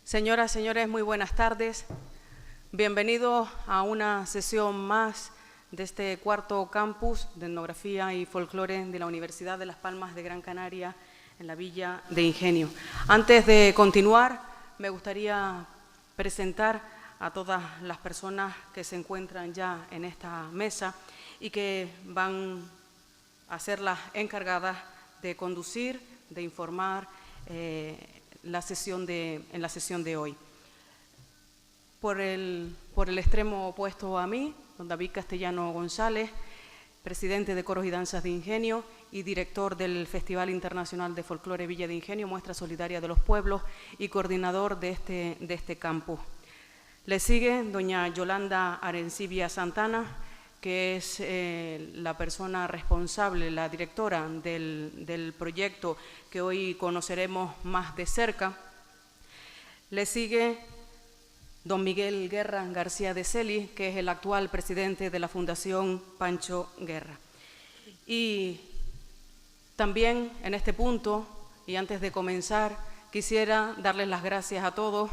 Señoras, señores, muy buenas tardes. Bienvenidos a una sesión más de este cuarto campus de etnografía y folclore de la Universidad de Las Palmas de Gran Canaria en la Villa de Ingenio. Antes de continuar, me gustaría presentar a todas las personas que se encuentran ya en esta mesa y que van a ser las encargadas de conducir, de informar en la sesión de hoy. Por el extremo opuesto a mí, don David Castellano González, presidente de Coros y Danzas de Ingenio y director del Festival Internacional de Folclore Villa de Ingenio, Muestra Solidaria de los Pueblos, y coordinador de este campus. Le sigue doña Yolanda Arencibia Santana, que es la persona responsable, la directora del proyecto que hoy conoceremos más de cerca. Le sigue don Miguel Guerra García de Celis, que es el actual presidente de la Fundación Pancho Guerra. Y también en este punto, y antes de comenzar, quisiera darles las gracias a todos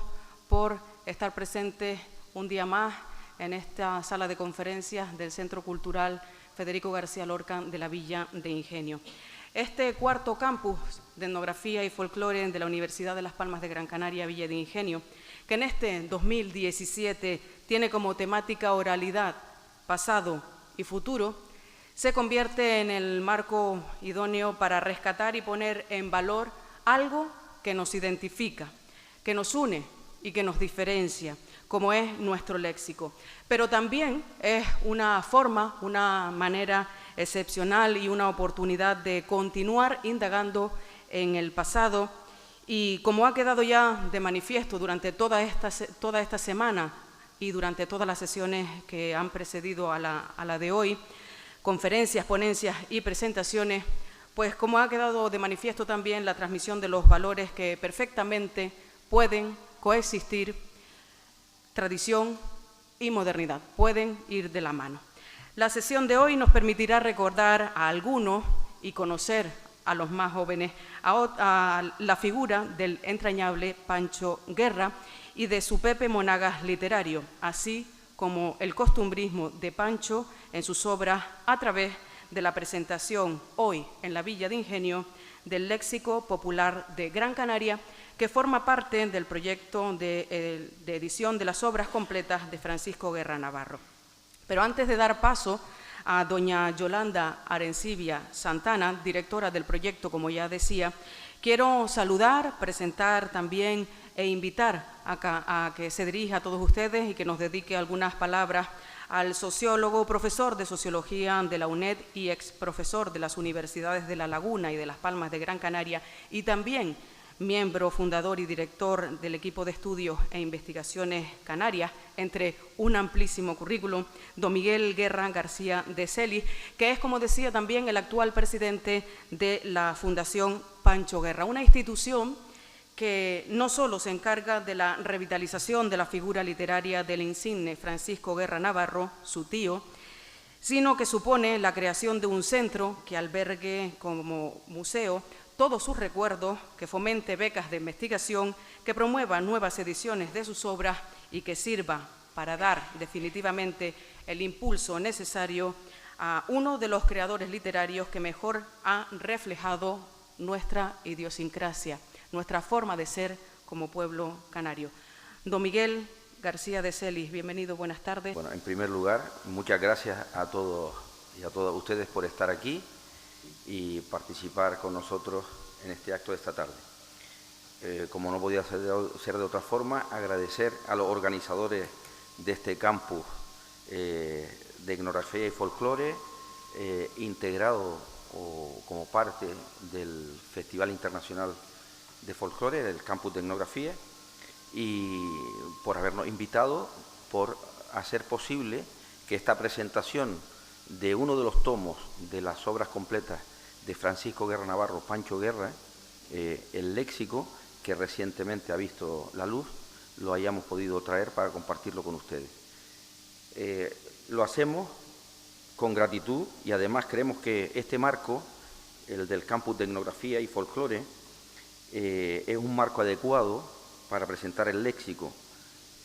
por estar presentes un día más en esta sala de conferencias del Centro Cultural Federico García Lorca de la Villa de Ingenio. Este cuarto campus de etnografía y folclore de la Universidad de Las Palmas de Gran Canaria, Villa de Ingenio, que en este 2017 tiene como temática oralidad, pasado y futuro, se convierte en el marco idóneo para rescatar y poner en valor algo que nos identifica, que nos une y que nos diferencia, como es nuestro léxico. Pero también es una forma, una manera excepcional y una oportunidad de continuar indagando en el pasado. Y como ha quedado ya de manifiesto durante toda esta semana y durante todas las sesiones que han precedido a la de hoy, conferencias, ponencias y presentaciones, pues como ha quedado de manifiesto también la transmisión de los valores que perfectamente pueden coexistir, tradición y modernidad, pueden ir de la mano. La sesión de hoy nos permitirá recordar a algunos y conocer a los más jóvenes a la figura del entrañable Pancho Guerra y de su Pepe Monagas literario, así como el costumbrismo de Pancho en sus obras a través de la presentación hoy en la Villa de Ingenio del Léxico Popular de Gran Canaria, que forma parte del proyecto de edición de las obras completas de Francisco Guerra Navarro. Pero antes de dar paso a doña Yolanda Arencibia Santana, directora del proyecto, como ya decía, quiero saludar, presentar también e invitar a que se dirija a todos ustedes y que nos dedique algunas palabras al sociólogo, profesor de Sociología de la UNED y ex profesor de las Universidades de La Laguna y de Las Palmas de Gran Canaria, y también miembro fundador y director del equipo de estudios e investigaciones canarias, entre un amplísimo currículum, don Miguel Guerra García de Celis, que es, como decía, también el actual presidente de la Fundación Pancho Guerra, una institución que no solo se encarga de la revitalización de la figura literaria del insigne Francisco Guerra Navarro, su tío, sino que supone la creación de un centro que albergue como museo todos sus recuerdos, que fomente becas de investigación, que promueva nuevas ediciones de sus obras y que sirva para dar definitivamente el impulso necesario a uno de los creadores literarios que mejor ha reflejado nuestra idiosincrasia, nuestra forma de ser como pueblo canario. Don Miguel García de Celis, bienvenido, buenas tardes. Bueno, en primer lugar, muchas gracias a todos y a todas ustedes por estar aquí y participar con nosotros en este acto de esta tarde. Como no podía ser de otra forma, agradecer a los organizadores de este campus de etnografía y folclore, integrado como parte del Festival Internacional de Folclore, del campus de etnografía, y por habernos invitado, por hacer posible que esta presentación de uno de los tomos de las obras completas de Francisco Guerra Navarro, Pancho Guerra, el léxico, que recientemente ha visto la luz, lo hayamos podido traer para compartirlo con ustedes. Lo hacemos con gratitud y además creemos que este marco, el del campus de etnografía y folclore, es un marco adecuado para presentar el léxico,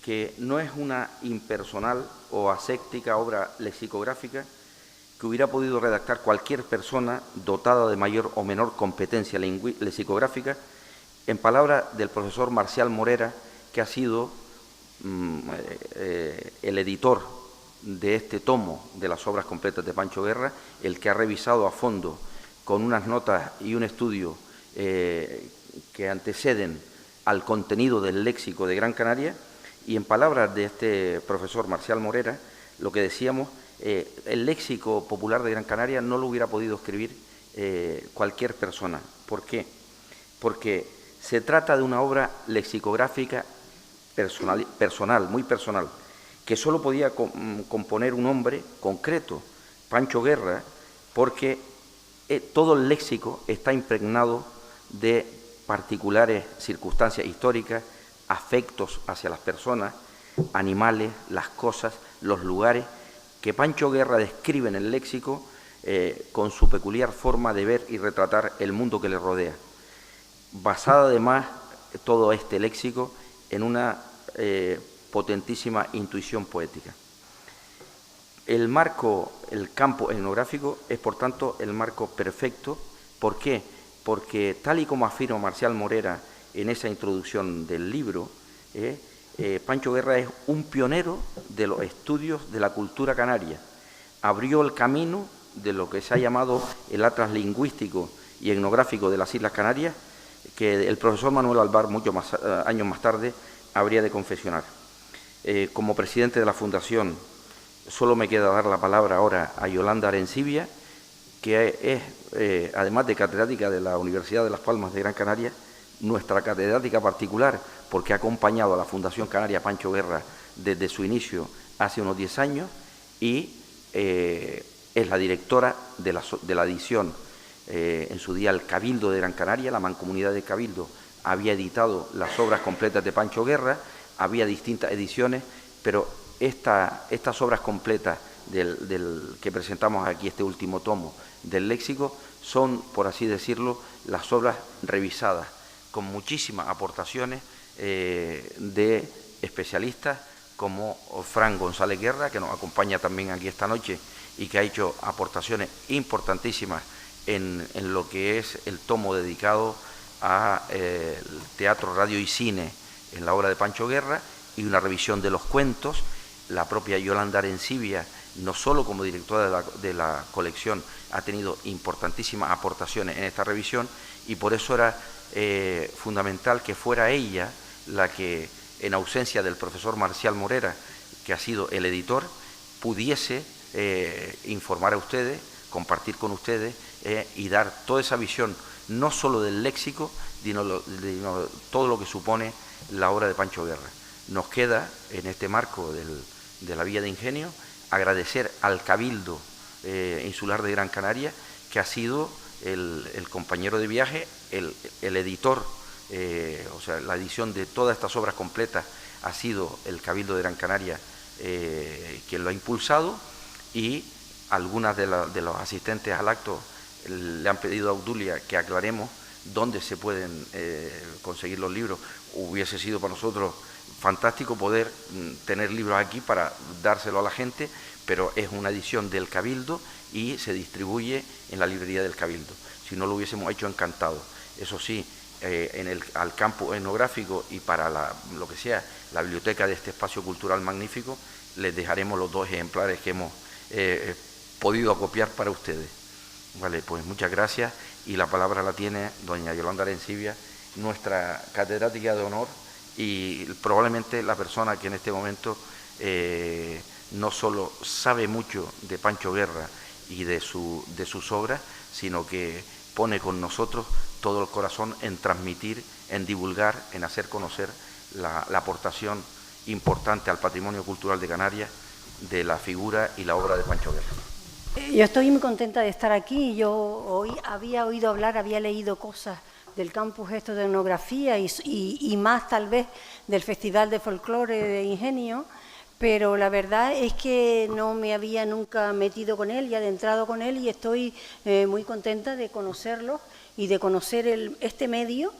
que no es una impersonal o aséptica obra lexicográfica que hubiera podido redactar cualquier persona dotada de mayor o menor competencia lexicográfica, en palabras del profesor Marcial Morera, que ha sido el editor de este tomo de las obras completas de Pancho Guerra, el que ha revisado a fondo con unas notas y un estudio que anteceden al contenido del léxico de Gran Canaria, y en palabras de este profesor Marcial Morera, lo que decíamos, el léxico popular de Gran Canaria no lo hubiera podido escribir cualquier persona. ¿Por qué? Porque se trata de una obra lexicográfica personal, muy personal, que solo podía componer un hombre concreto, Pancho Guerra, porque todo el léxico está impregnado de particulares circunstancias históricas, afectos hacia las personas, animales, las cosas, los lugares, que Pancho Guerra describe en el léxico con su peculiar forma de ver y retratar el mundo que le rodea. Basada además todo este léxico en una potentísima intuición poética. El marco, el campo etnográfico es por tanto el marco perfecto. ¿Por qué? Porque tal y como afirma Marcial Morera en esa introducción del libro, Pancho Guerra es un pionero de los estudios de la cultura canaria. Abrió el camino de lo que se ha llamado el atlas lingüístico y etnográfico de las Islas Canarias, que el profesor Manuel Alvar, muchos años más tarde, habría de confeccionar. Como presidente de la Fundación, solo me queda dar la palabra ahora a Yolanda Arencibia, que es, además de catedrática de la Universidad de Las Palmas de Gran Canaria, nuestra catedrática particular, porque ha acompañado a la Fundación Canaria Pancho Guerra desde su inicio hace unos 10 años, y es la directora de la edición, en su día el Cabildo de Gran Canaria, la Mancomunidad de Cabildo, había editado las obras completas de Pancho Guerra, había distintas ediciones, pero estas obras completas que presentamos aquí, este último tomo del léxico, son, por así decirlo, las obras revisadas, con muchísimas aportaciones de especialistas como Fran González Guerra, que nos acompaña también aquí esta noche y que ha hecho aportaciones importantísimas en lo que es el tomo dedicado a teatro, radio y cine en la obra de Pancho Guerra, y una revisión de los cuentos. La propia Yolanda Arencibia, no solo como directora de la colección, ha tenido importantísimas aportaciones en esta revisión, y por eso era fundamental que fuera ella la que, en ausencia del profesor Marcial Morera, que ha sido el editor, pudiese informar a ustedes, compartir con ustedes y dar toda esa visión, no solo del léxico, sino todo lo que supone la obra de Pancho Guerra. Nos queda, en este marco de la Villa de Ingenio, agradecer al Cabildo Insular de Gran Canaria, que ha sido el compañero de viaje, el editor, o sea, la edición de todas estas obras completas ha sido el Cabildo de Gran Canaria quien lo ha impulsado, y algunas de los asistentes al acto le han pedido a Obdulia que aclaremos dónde se pueden conseguir los libros. Hubiese sido para nosotros fantástico poder tener libros aquí para dárselo a la gente, pero es una edición del Cabildo y se distribuye en la librería del Cabildo. Si no lo hubiésemos hecho, encantado. Eso sí, al campo etnográfico y para lo que sea la biblioteca de este espacio cultural magnífico, les dejaremos los 2 ejemplares que hemos podido acopiar para ustedes. Vale, pues muchas gracias, y la palabra la tiene doña Yolanda Arencibia, nuestra catedrática de honor, y probablemente la persona que en este momento no solo sabe mucho de Pancho Guerra y de sus obras, sino que pone con nosotros todo el corazón en transmitir, en divulgar, en hacer conocer la aportación importante al patrimonio cultural de Canarias de la figura y la obra de Pancho Guerra. Yo estoy muy contenta de estar aquí. Yo había oído hablar, había leído cosas del campus esto de etnografía y más tal vez del Festival de Folclore de Ingenio, pero la verdad es que no me había nunca metido con él y adentrado con él, y estoy muy contenta de conocerlo y de conocer este medio,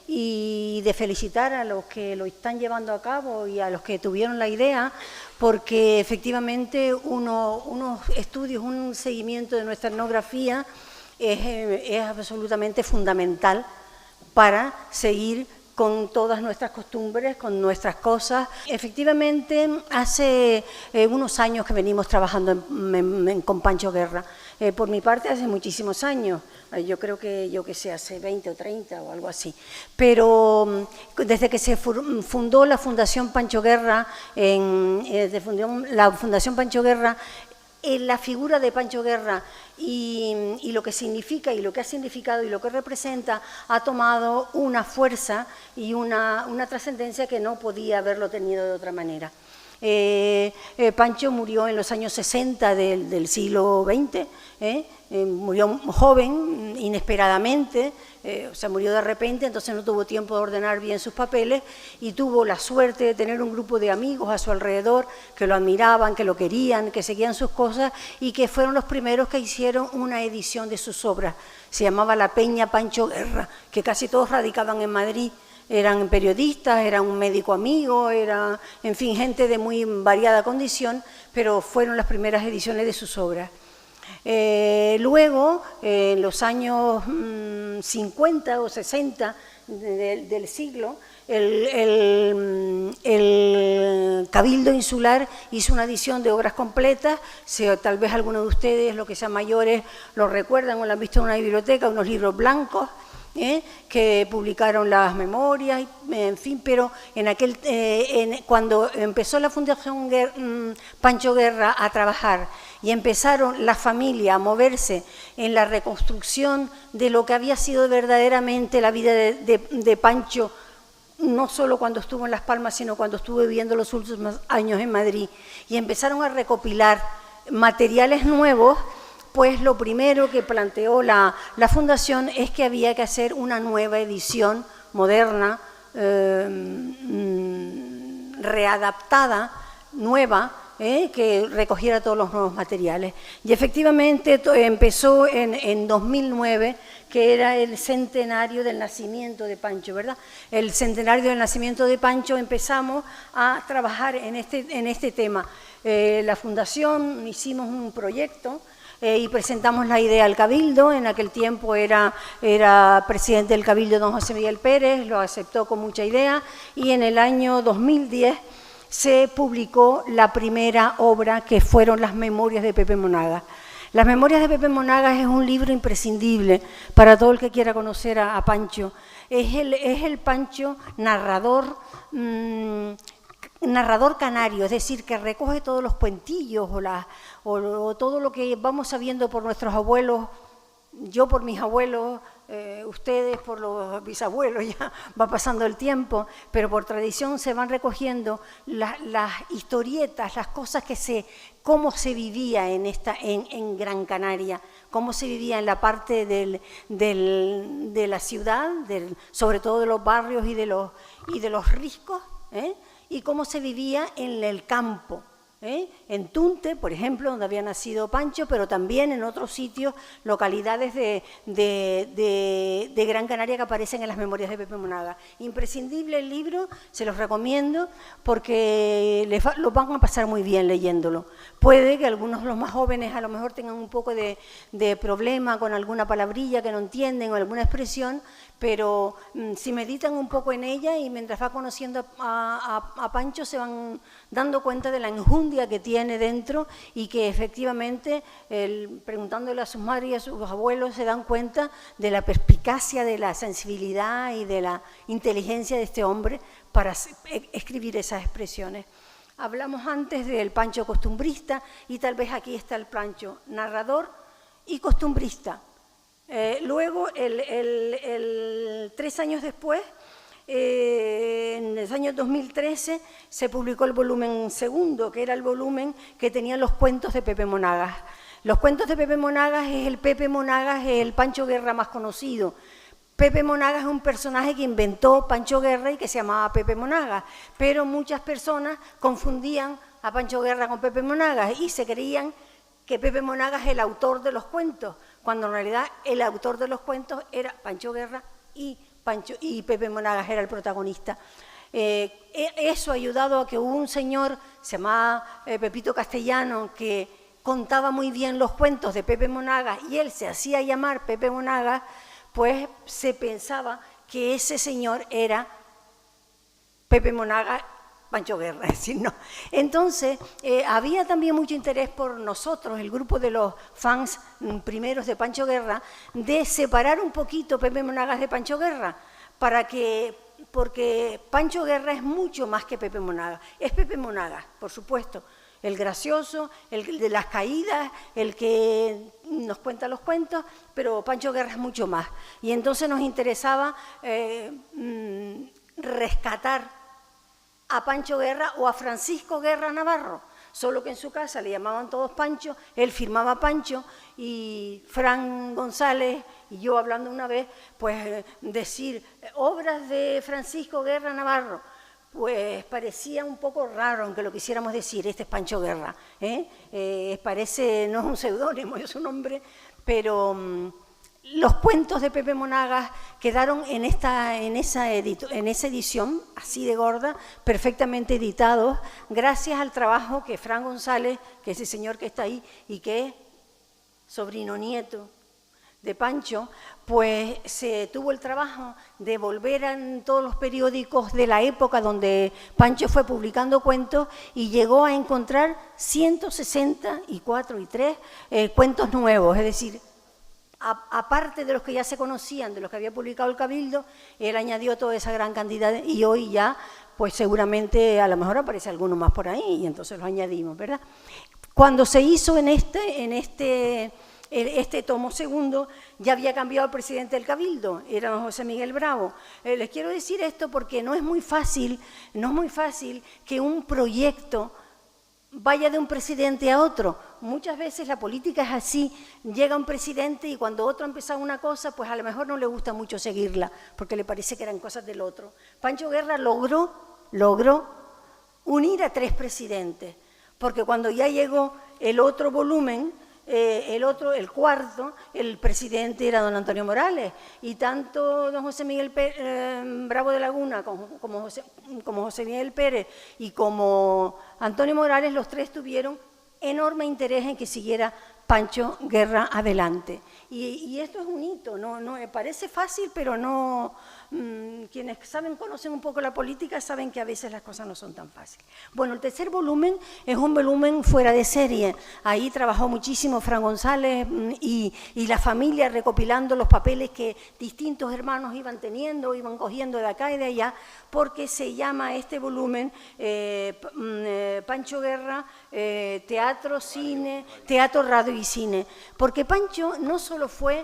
y de felicitar a los que lo están llevando a cabo y a los que tuvieron la idea, porque efectivamente unos estudios, un seguimiento de nuestra etnografía es absolutamente fundamental para seguir con todas nuestras costumbres, con nuestras cosas. Efectivamente, hace unos años que venimos trabajando con Pancho Guerra. Por mi parte, hace muchísimos años. Yo creo que, hace 20 o 30 o algo así. Pero desde que se fundó la Fundación Pancho Guerra, la figura de Pancho Guerra y lo que significa y lo que ha significado y lo que representa ha tomado una fuerza y una trascendencia que no podía haberlo tenido de otra manera. Pancho murió en los años 60 del siglo XX, murió joven, inesperadamente, murió de repente, entonces no tuvo tiempo de ordenar bien sus papeles y tuvo la suerte de tener un grupo de amigos a su alrededor que lo admiraban, que lo querían, que seguían sus cosas y que fueron los primeros que hicieron una edición de sus obras. Se llamaba La Peña Pancho Guerra, que casi todos radicaban en Madrid. Eran periodistas, eran un médico amigo, era, en fin, gente de muy variada condición, pero fueron las primeras ediciones de sus obras. Luego, en los años 50 o 60 del siglo, el Cabildo Insular hizo una edición de obras completas. Tal vez algunos de ustedes, los que sean mayores, lo recuerdan o lo han visto en una biblioteca, unos libros blancos, que publicaron las memorias, en fin, pero cuando empezó la Fundación Pancho Guerra a trabajar y empezaron la familia a moverse en la reconstrucción de lo que había sido verdaderamente la vida de Pancho, no solo cuando estuvo en Las Palmas, sino cuando estuvo viviendo los últimos años en Madrid, y empezaron a recopilar materiales nuevos, pues lo primero que planteó la Fundación es que había que hacer una nueva edición moderna, readaptada, nueva, que recogiera todos los nuevos materiales. Y efectivamente empezó en 2009, que era el centenario del nacimiento de Pancho, ¿verdad? El centenario del nacimiento de Pancho empezamos a trabajar en este tema. La Fundación hicimos un proyecto y presentamos la idea al Cabildo. En aquel tiempo era presidente del Cabildo don José Miguel Pérez, lo aceptó con mucha idea, y en el año 2010 se publicó la primera obra, que fueron las Memorias de Pepe Monagas. Las Memorias de Pepe Monagas es un libro imprescindible para todo el que quiera conocer a Pancho. Es el Pancho narrador, narrador canario, es decir, que recoge todos los cuentillos o todo lo que vamos sabiendo por nuestros abuelos, yo por mis abuelos, ustedes por los bisabuelos, ya va pasando el tiempo, pero por tradición se van recogiendo las historietas, las cosas cómo se vivía en Gran Canaria, cómo se vivía en la parte de la ciudad, sobre todo de los barrios y de los riscos, y cómo se vivía en el campo. En Tunte, por ejemplo, donde había nacido Pancho, pero también en otros sitios, localidades de Gran Canaria que aparecen en las Memorias de Pepe Monagas. Imprescindible el libro, se los recomiendo porque lo van a pasar muy bien leyéndolo. Puede que algunos de los más jóvenes a lo mejor tengan un poco de problema con alguna palabrilla que no entienden o alguna expresión, pero si meditan un poco en ella y mientras va conociendo a Pancho se van dando cuenta de la enjundia que tiene dentro y que efectivamente, preguntándole a sus madres y a sus abuelos, se dan cuenta de la perspicacia, de la sensibilidad y de la inteligencia de este hombre para escribir esas expresiones. Hablamos antes del Pancho costumbrista y tal vez aquí está el Pancho narrador y costumbrista. Luego, 3 años después, en el año 2013, se publicó el volumen segundo, que era el volumen que tenía los cuentos de Pepe Monagas. Los cuentos de Pepe Monagas es el Pepe Monagas, es el Pancho Guerra más conocido, Pepe Monagas es un personaje que inventó Pancho Guerra y que se llamaba Pepe Monagas, pero muchas personas confundían a Pancho Guerra con Pepe Monagas y se creían que Pepe Monagas es el autor de los cuentos, cuando en realidad el autor de los cuentos era Pancho Guerra y Pepe Monagas era el protagonista. Eso ha ayudado a que hubo un señor, se llamaba Pepito Castellano, que contaba muy bien los cuentos de Pepe Monagas y él se hacía llamar Pepe Monagas, pues se pensaba que ese señor era Pepe Monagas, Pancho Guerra, es decir, no. Entonces, había también mucho interés por nosotros, el grupo de los fans primeros de Pancho Guerra, de separar un poquito Pepe Monagas de Pancho Guerra, porque Pancho Guerra es mucho más que Pepe Monagas. Es Pepe Monagas, por supuesto, el gracioso, el de las caídas, el que nos cuenta los cuentos, pero Pancho Guerra es mucho más. Y entonces nos interesaba rescatar a Pancho Guerra o a Francisco Guerra Navarro, solo que en su casa le llamaban todos Pancho, él firmaba Pancho y Fran González y yo hablando una vez, pues decir obras de Francisco Guerra Navarro, pues parecía un poco raro aunque lo quisiéramos decir, este es Pancho Guerra, parece, no es un seudónimo, es un nombre, pero los cuentos de Pepe Monagas quedaron en esa edición, así de gorda, perfectamente editados, gracias al trabajo que Fran González, que es el señor que está ahí y que es sobrino nieto de Pancho, pues se tuvo el trabajo de volver en todos los periódicos de la época donde Pancho fue publicando cuentos y llegó a encontrar 164 y 3 cuentos nuevos, es decir, aparte de los que ya se conocían, de los que había publicado el Cabildo, él añadió toda esa gran cantidad y hoy ya, pues seguramente a lo mejor aparece alguno más por ahí y entonces los añadimos, ¿verdad? Cuando se hizo en este tomo segundo, ya había cambiado el presidente del Cabildo, era don José Miguel Bravo. Les quiero decir esto porque no es muy fácil que un proyecto vaya de un presidente a otro. Muchas veces la política es así, llega un presidente y cuando otro ha empezado una cosa, pues a lo mejor no le gusta mucho seguirla, porque le parece que eran cosas del otro. Pancho Guerra logró unir a 3 presidentes, porque cuando ya llegó el otro volumen, el cuarto, el presidente era don Antonio Morales, y tanto don José Miguel Bravo de Laguna como José Miguel Pérez y como Antonio Morales, los 3 tuvieron enorme interés en que siguiera Pancho Guerra adelante. Y esto es un hito, no parece fácil, pero no, quienes conocen un poco la política saben que a veces las cosas no son tan fáciles. Bueno, el tercer volumen es un volumen fuera de serie. Ahí trabajó muchísimo Fran González y la familia recopilando los papeles que distintos hermanos iban teniendo, iban cogiendo de acá y de allá, porque se llama este volumen Pancho Guerra, teatro, radio y cine, porque Pancho no solo fue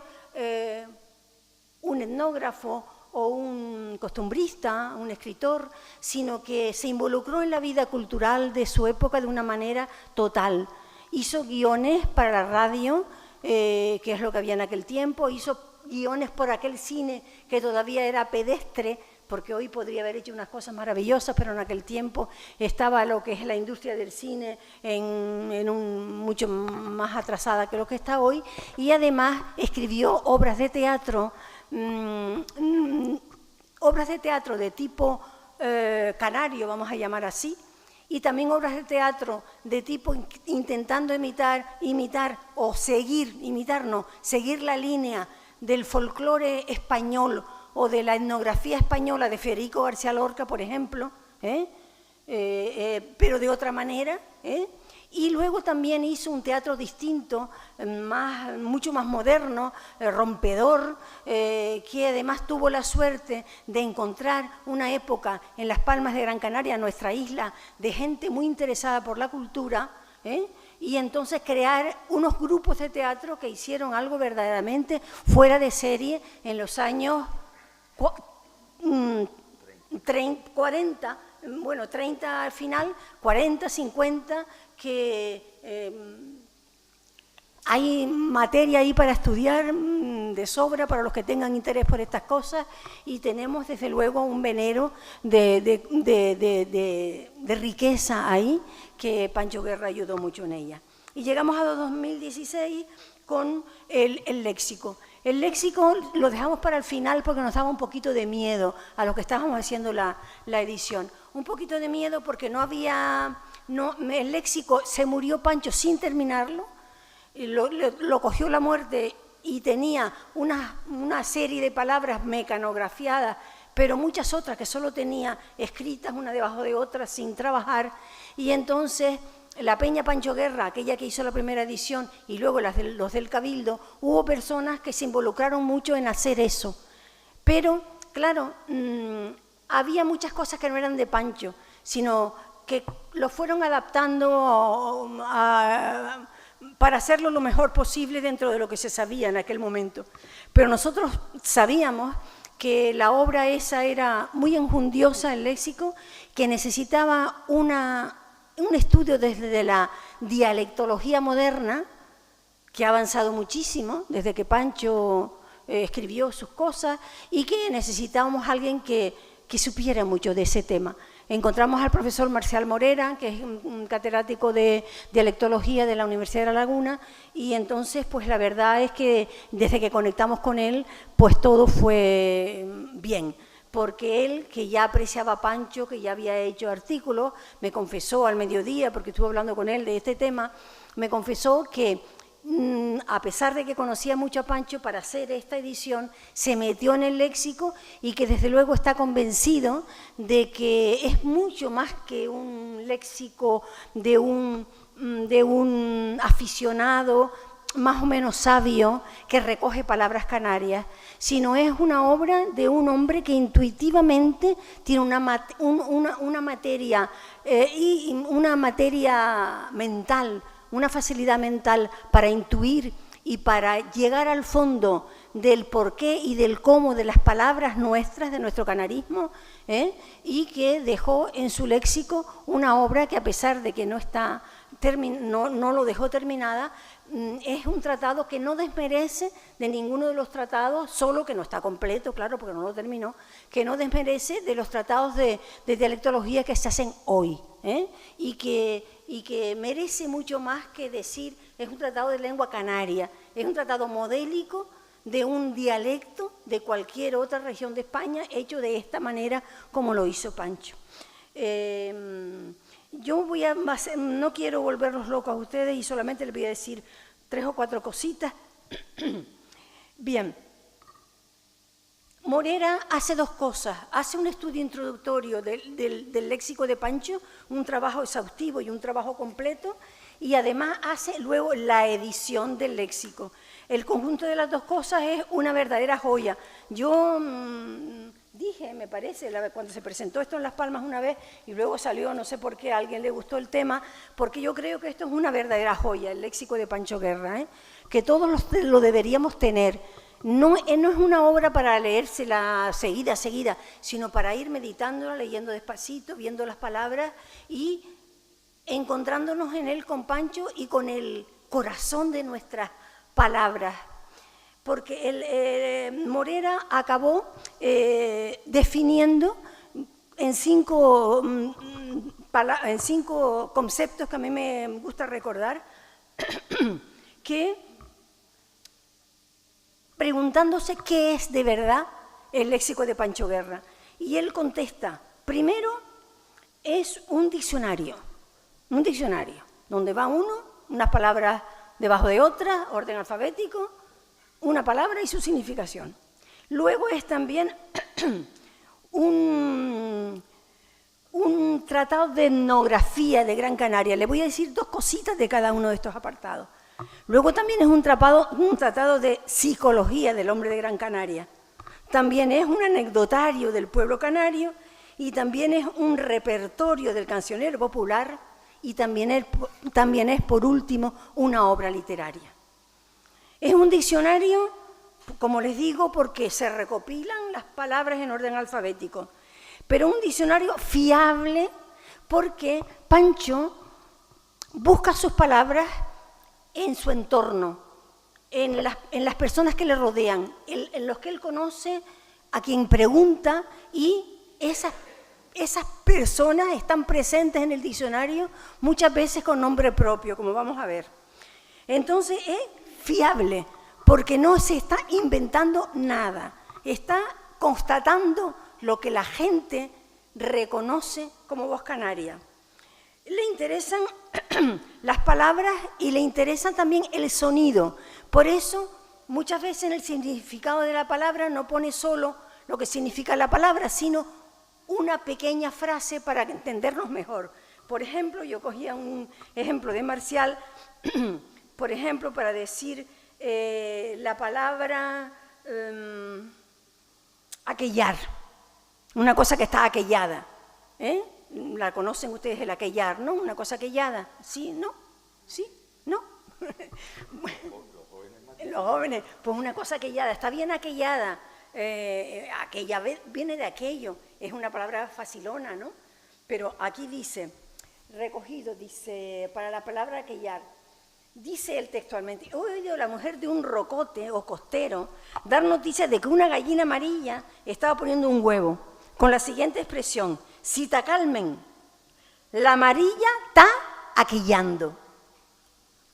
un etnógrafo o un costumbrista, un escritor, sino que se involucró en la vida cultural de su época de una manera total. Hizo guiones para la radio, que es lo que había en aquel tiempo, hizo guiones por aquel cine que todavía era pedestre, porque hoy podría haber hecho unas cosas maravillosas, pero en aquel tiempo estaba lo que es la industria del cine mucho más atrasada que lo que está hoy, y además escribió obras de teatro de tipo canario, vamos a llamar así, y también obras de teatro de tipo intentando imitar o seguir la línea del folclore español o de la etnografía española de Federico García Lorca, por ejemplo, pero de otra manera, y luego también hizo un teatro distinto, mucho más moderno, rompedor, que además tuvo la suerte de encontrar una época en Las Palmas de Gran Canaria, nuestra isla, de gente muy interesada por la cultura, y entonces crear unos grupos de teatro que hicieron algo verdaderamente fuera de serie en los años 40, bueno, 30 al final, 40, 50, que hay materia ahí para estudiar de sobra para los que tengan interés por estas cosas, y tenemos desde luego un venero de riqueza ahí, que Pancho Guerra ayudó mucho en ella. Y llegamos a 2016 con el léxico. El léxico lo dejamos para el final porque nos daba un poquito de miedo a lo que estábamos haciendo la edición. Un poquito de miedo porque el léxico se murió Pancho sin terminarlo, lo cogió la muerte y tenía una serie de palabras mecanografiadas, pero muchas otras que solo tenía escritas una debajo de otra sin trabajar, y entonces la Peña Pancho Guerra, aquella que hizo la primera edición, y luego los del Cabildo, hubo personas que se involucraron mucho en hacer eso. Pero, claro, había muchas cosas que no eran de Pancho, sino que lo fueron adaptando para hacerlo lo mejor posible dentro de lo que se sabía en aquel momento. Pero nosotros sabíamos que la obra esa era muy enjundiosa, el léxico, que necesitaba un estudio desde la dialectología moderna, que ha avanzado muchísimo desde que Pancho escribió sus cosas, y que necesitábamos a alguien que supiera mucho de ese tema. Encontramos al profesor Marcial Morera, que es un catedrático de dialectología de la Universidad de La Laguna, y entonces pues la verdad es que desde que conectamos con él pues todo fue bien, porque él, que ya apreciaba a Pancho, que ya había hecho artículos, me confesó al mediodía, porque estuve hablando con él de este tema, me confesó que a pesar de que conocía mucho a Pancho, para hacer esta edición se metió en el léxico, y que desde luego está convencido de que es mucho más que un léxico de un aficionado más o menos sabio que recoge palabras canarias, sino es una obra de un hombre que intuitivamente tiene una materia mental, una facilidad mental para intuir y para llegar al fondo del porqué y del cómo de las palabras nuestras, de nuestro canarismo, y que dejó en su léxico una obra que, a pesar de que no lo dejó terminada, es un tratado que no desmerece de ninguno de los tratados, solo que no está completo, claro, porque no lo terminó, que no desmerece de los tratados de dialectología que se hacen hoy, y que merece mucho más que decir, es un tratado de lengua canaria, es un tratado modélico de un dialecto de cualquier otra región de España, hecho de esta manera como lo hizo Pancho. Yo no quiero volverlos locos a ustedes y solamente les voy a decir 3 o 4 cositas. Bien, Morera hace 2 cosas, hace un estudio introductorio del léxico de Pancho, un trabajo exhaustivo y un trabajo completo, y además hace luego la edición del léxico. El conjunto de las 2 cosas es una verdadera joya. Yo dije, me parece, cuando se presentó esto en Las Palmas una vez, y luego salió, no sé por qué, a alguien le gustó el tema, porque yo creo que esto es una verdadera joya, el léxico de Pancho Guerra, que todos lo deberíamos tener. No es una obra para leérsela seguida, sino para ir meditándola, leyendo despacito, viendo las palabras y encontrándonos en él con Pancho y con el corazón de nuestras palabras. Porque Morera acabó definiendo en 5 conceptos que a mí me gusta recordar, que preguntándose qué es de verdad el léxico de Pancho Guerra. Y él contesta, primero, es un diccionario, donde va unas palabras debajo de otras, orden alfabético, una palabra y su significación. Luego es también un tratado de etnografía de Gran Canaria. Le voy a decir 2 cositas de cada uno de estos apartados. Luego también es un tratado de psicología del hombre de Gran Canaria. También es un anecdotario del pueblo canario, y también es un repertorio del cancionero popular, y también es, por último, una obra literaria. Es un diccionario, como les digo, porque se recopilan las palabras en orden alfabético, pero un diccionario fiable porque Pancho busca sus palabras en su entorno, en las personas que le rodean, en los que él conoce, a quien pregunta, y esas personas están presentes en el diccionario muchas veces con nombre propio, como vamos a ver. Entonces es fiable, porque no se está inventando nada, está constatando lo que la gente reconoce como voz canaria. Le interesan las palabras y le interesa también el sonido. Por eso, muchas veces en el significado de la palabra no pone solo lo que significa la palabra, sino una pequeña frase para entendernos mejor. Por ejemplo, yo cogía un ejemplo de Marcial, por ejemplo, para decir la palabra aquellar, una cosa que está aquellada, ¿eh? La conocen ustedes, el aquellar, ¿no? Una cosa aquellada, ¿sí? ¿No? ¿Sí? ¿No? Los jóvenes, pues una cosa aquellada, está bien aquellada, aquella viene de aquello, es una palabra facilona, ¿no? Pero aquí dice, recogido, dice, para la palabra aquellar, dice él textualmente, he oído a la mujer de un rocote o costero dar noticia de que una gallina amarilla estaba poniendo un huevo, con la siguiente expresión, si te calmen, la amarilla está aquellando.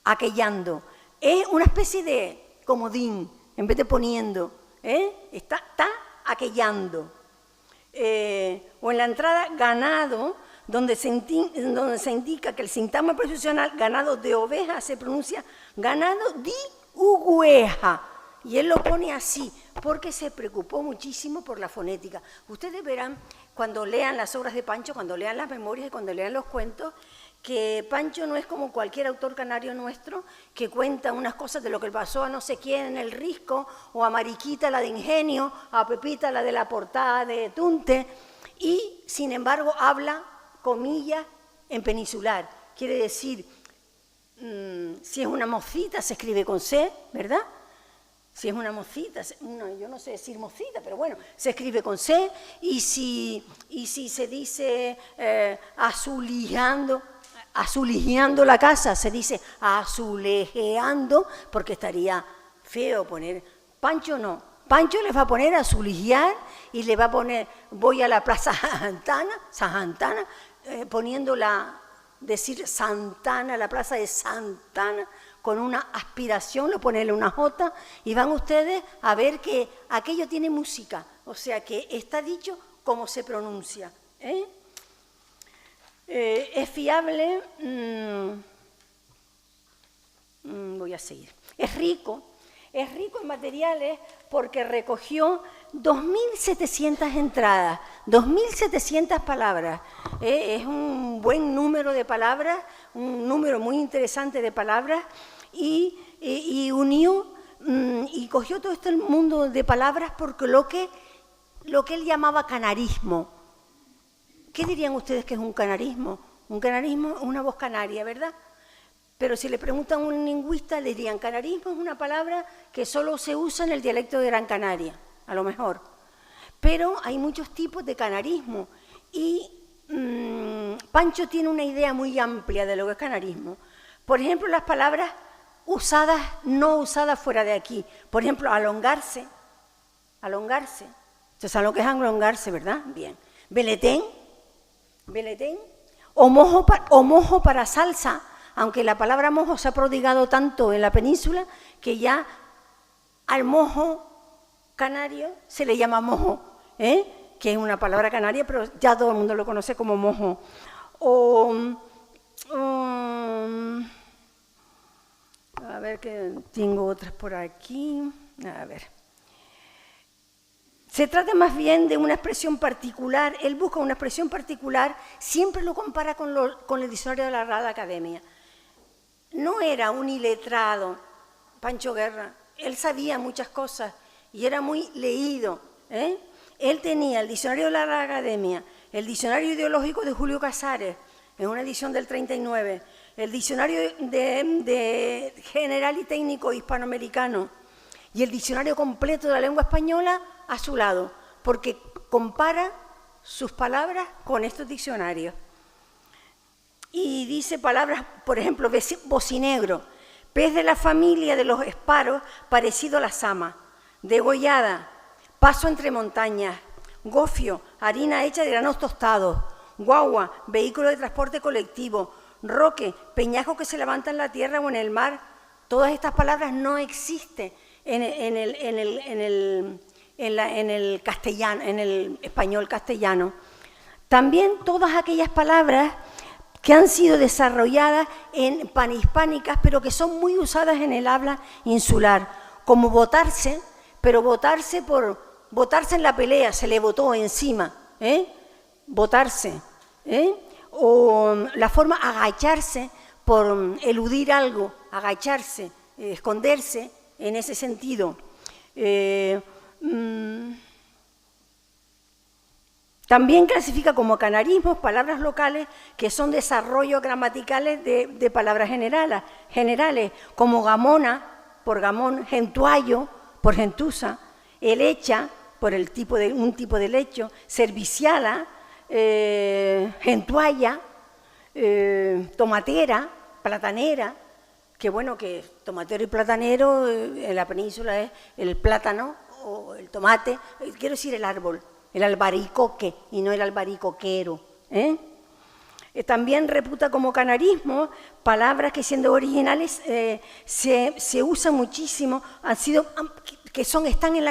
Aquellando. Es una especie de comodín, en vez de poniendo, está aquellando. O en la entrada ganado, donde se indica que el sintagma preposicional ganado de oveja se pronuncia ganado de ugueja. Y él lo pone así, porque se preocupó muchísimo por la fonética. Ustedes verán, cuando lean las obras de Pancho, cuando lean las memorias y cuando lean los cuentos, que Pancho no es como cualquier autor canario nuestro, que cuenta unas cosas de lo que pasó a no sé quién en el Risco, o a Mariquita la de Ingenio, a Pepita la de la portada de Tunte, y sin embargo habla, comillas, en peninsular. Quiere decir, si es una mocita se escribe con C, ¿verdad? Si es una mocita, no, yo no sé decir mocita, pero bueno, se escribe con C, y si se dice azulejeando la casa, se dice azulejeando, porque estaría feo poner. Pancho no, Pancho le va a poner azulejear y le va a poner, voy a la Plaza Santana, decir Santana, la Plaza de Santana, con una aspiración, lo ponerle una J, y van ustedes a ver que aquello tiene música, o sea que está dicho como se pronuncia. Es fiable, voy a seguir, es rico en materiales porque recogió 2.700 entradas, 2.700 palabras. Es un buen número de palabras, un número muy interesante de palabras, y unió y cogió todo este mundo de palabras porque lo que él llamaba canarismo. ¿Qué dirían ustedes que es un canarismo? Un canarismo es una voz canaria, ¿verdad? Pero si le preguntan a un lingüista, le dirían, canarismo es una palabra que solo se usa en el dialecto de Gran Canaria, a lo mejor. Pero hay muchos tipos de canarismo y Pancho tiene una idea muy amplia de lo que es canarismo. Por ejemplo, las palabras usadas, no usadas fuera de aquí. Por ejemplo, alongarse. Ustedes saben lo que es alongarse, ¿verdad? Bien. Beletén. O mojo para salsa, aunque la palabra mojo se ha prodigado tanto en la península que ya al mojo canario se le llama mojo, que es una palabra canaria, pero ya todo el mundo lo conoce como mojo. A ver, que tengo otras por aquí. A ver. Se trata más bien de una expresión particular. Él busca una expresión particular, siempre lo compara con el diccionario de la Real Academia. No era un iletrado, Pancho Guerra. Él sabía muchas cosas y era muy leído. Él tenía el diccionario de la Real Academia, el diccionario ideológico de Julio Casares, en una edición del 39, el diccionario de general y técnico hispanoamericano y el diccionario completo de la lengua española a su lado, porque compara sus palabras con estos diccionarios. Y dice palabras, por ejemplo, bocinegro, pez de la familia de los esparos, parecido a la sama, degollada, paso entre montañas, gofio, harina hecha de granos tostados, guagua, vehículo de transporte colectivo, roque, peñasco que se levanta en la tierra o en el mar. Todas estas palabras no existen en el castellano, en el español castellano. También todas aquellas palabras que han sido desarrolladas en panhispánicas, pero que son muy usadas en el habla insular, como votarse, pero votarse en la pelea, se le votó encima, votarse, o la forma agacharse por eludir algo, agacharse, esconderse, en ese sentido. También clasifica como canarismos palabras locales que son desarrollos gramaticales de palabras generales, como gamona, por gamón, gentuallo, por gentuza, helecha, por un tipo de lecho, serviciala, gentualla, tomatera, platanera, que bueno, que tomatero y platanero en la península es el plátano o el tomate, quiero decir el árbol, el albaricoque y no el albaricoquero. También reputa como canarismo palabras que siendo originales se usan muchísimo, están en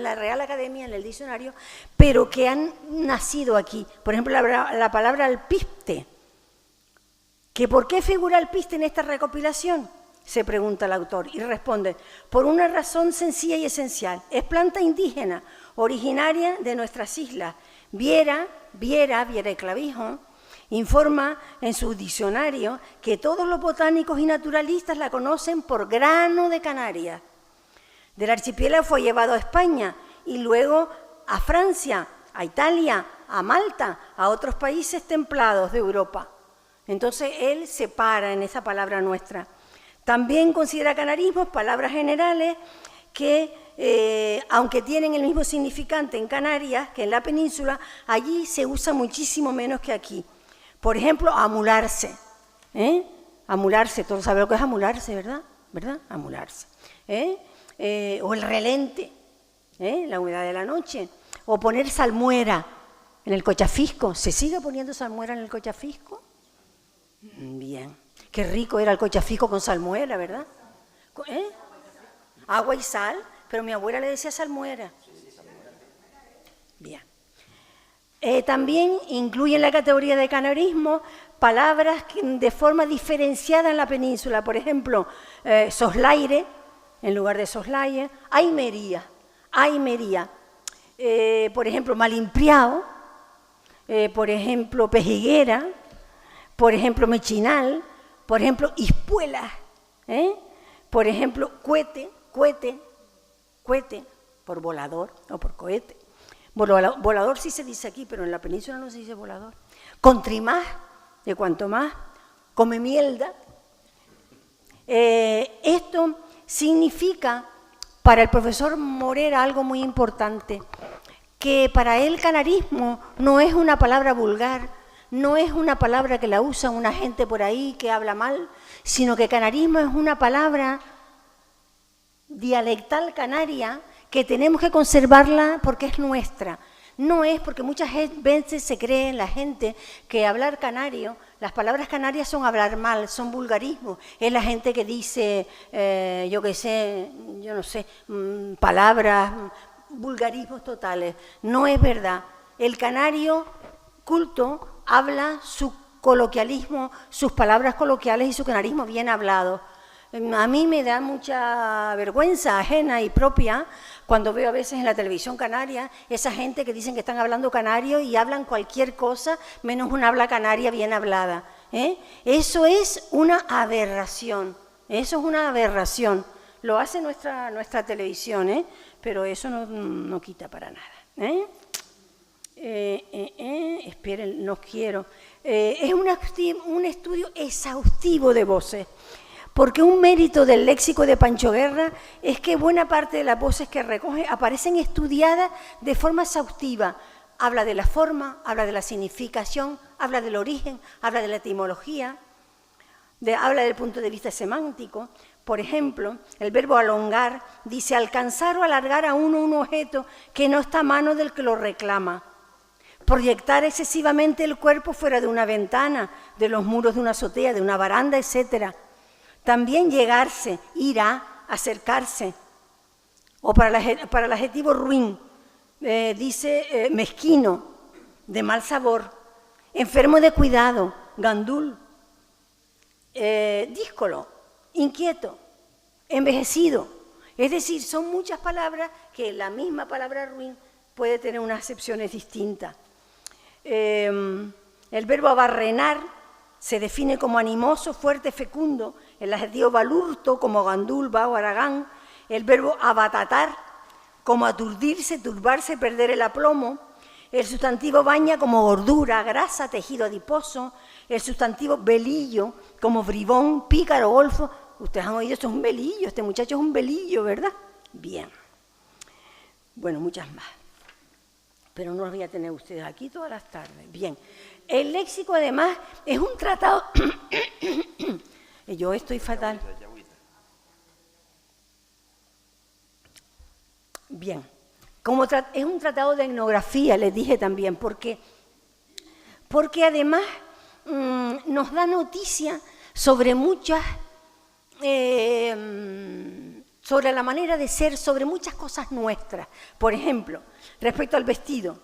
la Real Academia, en el diccionario, pero que han nacido aquí. Por ejemplo, la palabra alpiste. ¿Que por qué figura alpiste en esta recopilación? Se pregunta el autor y responde, por una razón sencilla y esencial. Es planta indígena, originaria de nuestras islas. Viera y Clavijo, informa en su diccionario que todos los botánicos y naturalistas la conocen por grano de Canarias. Del archipiélago fue llevado a España y luego a Francia, a Italia, a Malta, a otros países templados de Europa. Entonces él se para en esa palabra nuestra. También considera canarismos palabras generales que, aunque tienen el mismo significante en Canarias que en la península, allí se usa muchísimo menos que aquí. Por ejemplo, amularse. Amularse, todos saben lo que es amularse, ¿verdad? Amularse. O el relente, la humedad de la noche. O poner salmuera en el cochafisco. ¿Se sigue poniendo salmuera en el cochafisco? Bien. Qué rico era el cochafisco con salmuera, ¿verdad? Agua y sal, pero mi abuela le decía salmuera. Bien. También incluye en la categoría de canarismo palabras de forma diferenciada en la península. Por ejemplo, soslaire, en lugar de soslaye, aimería. Por ejemplo, malimpriao, por ejemplo, pejiguera, por ejemplo, mechinal, por ejemplo, ispuela, por ejemplo, cohete, por volador o por cohete. Volador sí se dice aquí, pero en la península no se dice volador. Contrimás, de cuanto más, come mielda. Esto significa para el profesor Morera algo muy importante, que para él canarismo no es una palabra vulgar, no es una palabra que la usa una gente por ahí que habla mal, sino que canarismo es una palabra dialectal canaria que tenemos que conservarla porque es nuestra. No es porque muchas veces se cree en la gente que hablar canario, las palabras canarias son hablar mal, son vulgarismos. Es la gente que dice, palabras, vulgarismos totales. No es verdad. El canario culto habla su coloquialismo, sus palabras coloquiales y su canarismo bien hablado. A mí me da mucha vergüenza ajena y propia cuando veo a veces en la televisión canaria esa gente que dicen que están hablando canario y hablan cualquier cosa menos una habla canaria bien hablada. Eso es una aberración, Lo hace nuestra televisión, pero eso no quita para nada. Esperen, no quiero. Es un estudio exhaustivo de voces. Porque un mérito del léxico de Pancho Guerra es que buena parte de las voces que recoge aparecen estudiadas de forma exhaustiva. Habla de la forma, habla de la significación, habla del origen, habla de la etimología, habla del punto de vista semántico. Por ejemplo, el verbo alongar dice alcanzar o alargar a uno un objeto que no está a mano del que lo reclama. Proyectar excesivamente el cuerpo fuera de una ventana, de los muros de una azotea, de una baranda, etc. También llegarse, ir a, acercarse. O para el adjetivo ruin, dice mezquino, de mal sabor, enfermo de cuidado, gandul, díscolo, inquieto, envejecido. Es decir, son muchas palabras que la misma palabra ruin puede tener unas acepciones distintas. El verbo abarrenar se define como animoso, fuerte, fecundo. El adjetivo balurto como gandul, bao, aragán. El verbo abatatar como aturdirse, turbarse, perder el aplomo. El sustantivo baña como gordura, grasa, tejido adiposo. El sustantivo velillo como bribón, pícaro, golfo. Ustedes han oído, esto es un velillo, este muchacho es un velillo, ¿verdad? Bien. Bueno, muchas más. Pero no los voy a tener ustedes aquí todas las tardes. Bien. El léxico, además, es un tratado... Yo estoy fatal. Bien. Es un tratado de etnografía, les dije también, porque además nos da noticia sobre muchas... sobre la manera de ser, sobre muchas cosas nuestras. Por ejemplo, respecto al vestido,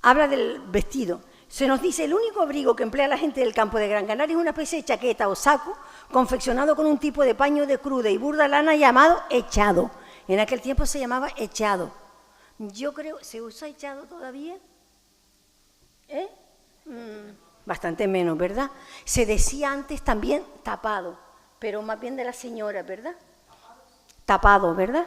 habla del vestido. Se nos dice, el único abrigo que emplea la gente del campo de Gran Canaria es una especie de chaqueta o saco confeccionado con un tipo de paño de cruda y burda lana llamado echado. En aquel tiempo se llamaba echado. Yo creo, ¿se usa echado todavía? Bastante menos, ¿verdad? Se decía antes también tapado, pero más bien de la señora, ¿verdad? Tapado, ¿verdad?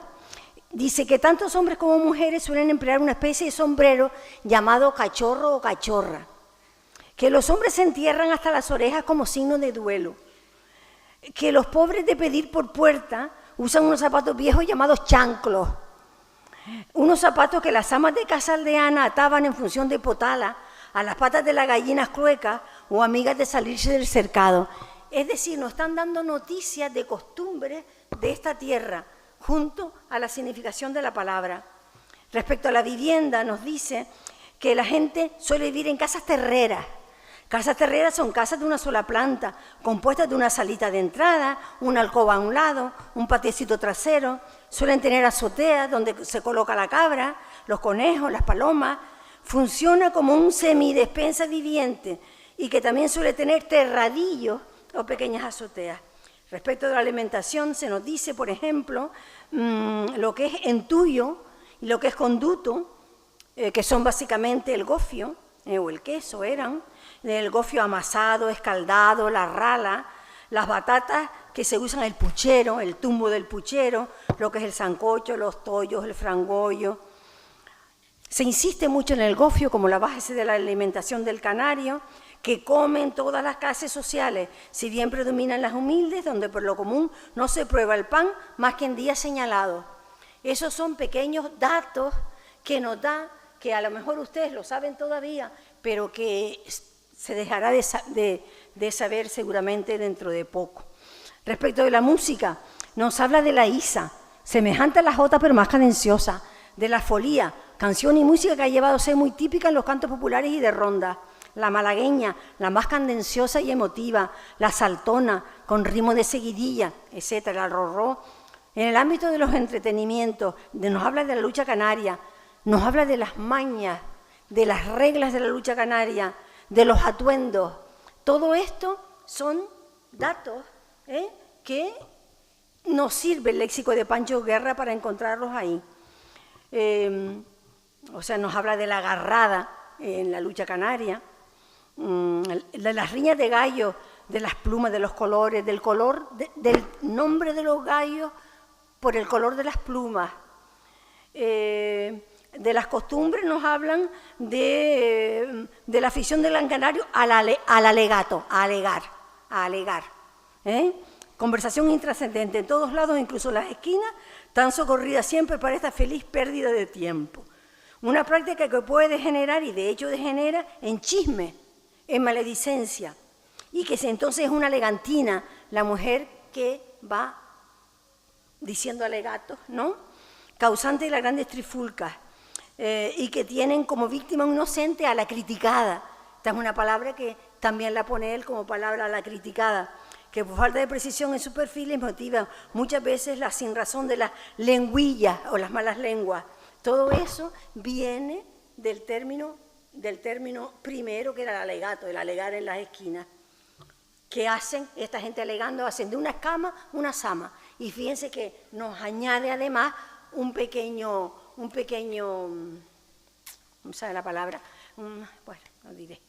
Dice que tantos hombres como mujeres suelen emplear una especie de sombrero llamado cachorro o cachorra, que los hombres se entierran hasta las orejas como signo de duelo, que los pobres de pedir por puerta usan unos zapatos viejos llamados chanclos, unos zapatos que las amas de casa aldeana ataban en función de potala a las patas de las gallinas cluecas o amigas de salirse del cercado. Es decir, nos están dando noticias de costumbres de esta tierra, junto a la significación de la palabra. Respecto a la vivienda, nos dice que la gente suele vivir en casas terreras. Casas terreras son casas de una sola planta, compuestas de una salita de entrada, una alcoba a un lado, un patiecito trasero. Suelen tener azoteas donde se coloca la cabra, los conejos, las palomas. Funciona como un semidespensa viviente y que también suele tener terradillos o pequeñas azoteas. Respecto de la alimentación, se nos dice, por ejemplo, lo que es entullo y lo que es conduto, que son básicamente el gofio o el queso, el gofio amasado, escaldado, la rala, las batatas que se usan, el puchero, el tumbo del puchero, lo que es el sancocho, los tollos, el frangollo. Se insiste mucho en el gofio como la base de la alimentación del canario, que comen todas las clases sociales, si bien predominan las humildes, donde por lo común no se prueba el pan más que en días señalados. Esos son pequeños datos que nos da, que a lo mejor ustedes lo saben todavía, pero que se dejará de saber seguramente dentro de poco. Respecto de la música, nos habla de la isa, semejante a la jota pero más cadenciosa, de la folía, canción y música que ha llevado a ser muy típica en los cantos populares y de ronda. La malagueña, la más cadenciosa y emotiva, la saltona, con ritmo de seguidilla, etcétera, el rorró. En el ámbito de los entretenimientos, nos habla de la lucha canaria, nos habla de las mañas, de las reglas de la lucha canaria, de los atuendos. Todo esto son datos que nos sirve el léxico de Pancho Guerra para encontrarlos ahí. O sea, nos habla de la agarrada en la lucha canaria, de las riñas de gallos, de las plumas, de los colores, del color, del nombre de los gallos por el color de las plumas. De las costumbres nos hablan de la afición del gran canario al alegato, a alegar. Conversación intrascendente en todos lados, incluso las esquinas, tan socorrida siempre para esta feliz pérdida de tiempo. Una práctica que puede degenerar, y de hecho degenera, en chisme, en maledicencia, y que entonces es una legantina, la mujer que va diciendo alegatos, ¿no? Causantes de las grandes trifulcas, y que tienen como víctima inocente a la criticada. Esta es una palabra que también la pone él como palabra a la criticada, que por falta de precisión en sus perfiles motiva muchas veces la sinrazón de las lengüillas o las malas lenguas. Todo eso viene del término primero, que era el alegato, el alegar en las esquinas. ¿Qué hacen esta gente alegando? Hacen de una escama una sama. Y fíjense que nos añade además un pequeño, ¿cómo sabe la palabra? Bueno, lo diré.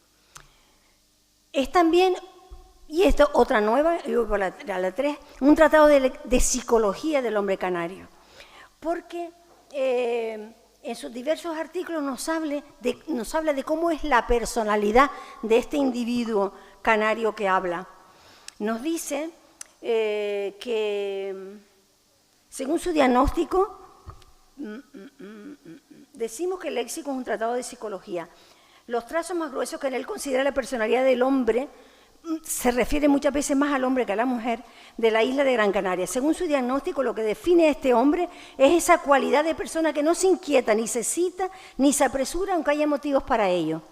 Es también, y esto otra nueva, y voy por la 3, un tratado de psicología del hombre canario. Porque en sus diversos artículos nos habla de cómo es la personalidad de este individuo canario que habla. Nos dice que, según su diagnóstico, decimos que el léxico es un tratado de psicología. Los trazos más gruesos que en él considera la personalidad del hombre se refiere muchas veces más al hombre que a la mujer de la isla de Gran Canaria. Según su diagnóstico, lo que define a este hombre es esa cualidad de persona que no se inquieta, ni se cita, ni se apresura, aunque haya motivos para ello.